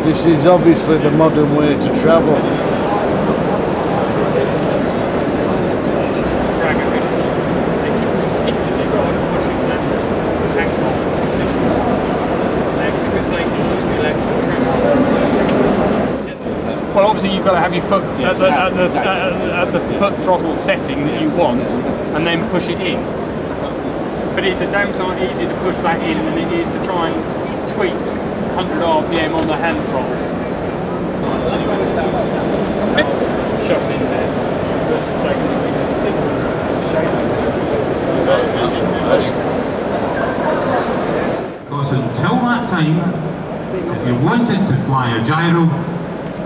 This is obviously the modern way to travel. Well, obviously you've got to have your foot at the foot throttle setting that you want, and then push it in. But it's a damn sight easier to push that in than it is to try and tweak 100 RPM on the hand throttle. Shove it in there. Because until that time, if you wanted to fly a gyro,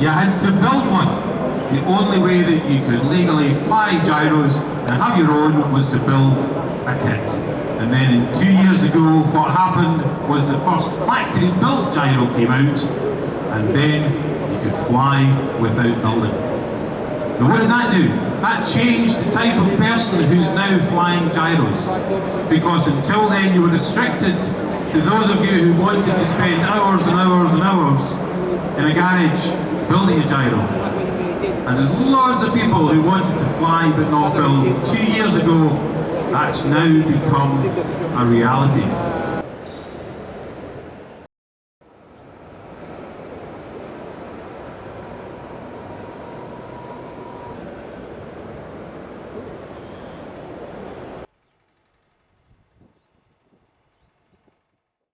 you had to build one. The only way that you could legally fly gyros and have your own was to build a kit. And then 2 years ago, what happened was the first factory-built gyro came out, and then you could fly without building. Now what did that do? That changed the type of person who's now flying gyros. Because until then you were restricted to those of you who wanted to spend hours and hours and hours in a garage building a gyro. And there's loads of people who wanted to fly but not build. 2 years ago, that's now become a reality.